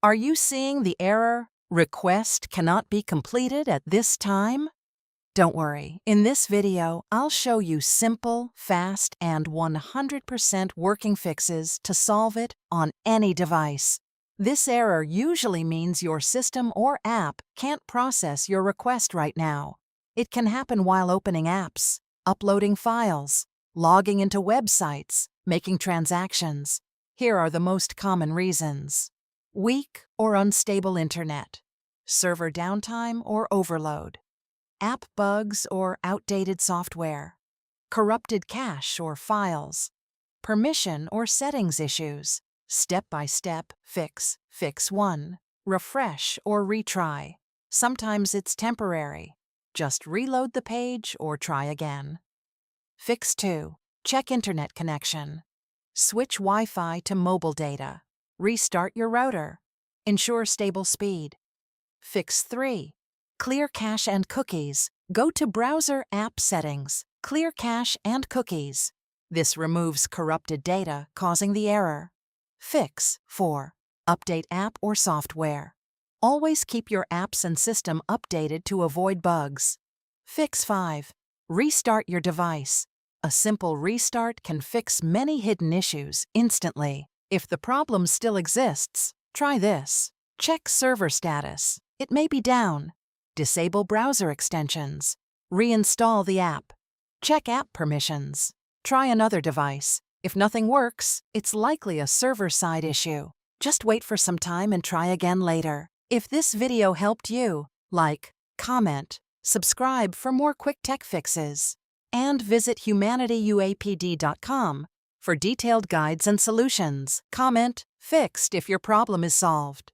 Are you seeing the error, "Request cannot be completed at this time"? Don't worry, in this video, I'll show you simple, fast, and 100% working fixes to solve it on any device. This error usually means your system or app can't process your request right now. It can happen while opening apps, uploading files, logging into websites, making transactions. Here are the most common reasons: weak or unstable internet, server downtime or overload, app bugs or outdated software, corrupted cache or files, permission or settings issues. Step-by-step fix, fix 1, refresh or retry. Sometimes it's temporary. Just reload the page or try again. Fix 2, check internet connection. Switch Wi-Fi to mobile data. Restart your router. Ensure stable speed. Fix 3, clear cache and cookies. Go to Browser App Settings, Clear Cache and Cookies. This removes corrupted data, causing the error. Fix 4, update app or software. Always keep your apps and system updated to avoid bugs. Fix 5, restart your device. A simple restart can fix many hidden issues instantly. If the problem still exists, try this. Check server status. It may be down. Disable browser extensions. Reinstall the app. Check app permissions. Try another device. If nothing works, it's likely a server-side issue. Just wait for some time and try again later. If this video helped you, like, comment, subscribe for more quick tech fixes, and visit HUMANITYUAPD.com for detailed guides and solutions. Comment, "Fixed" if your problem is solved.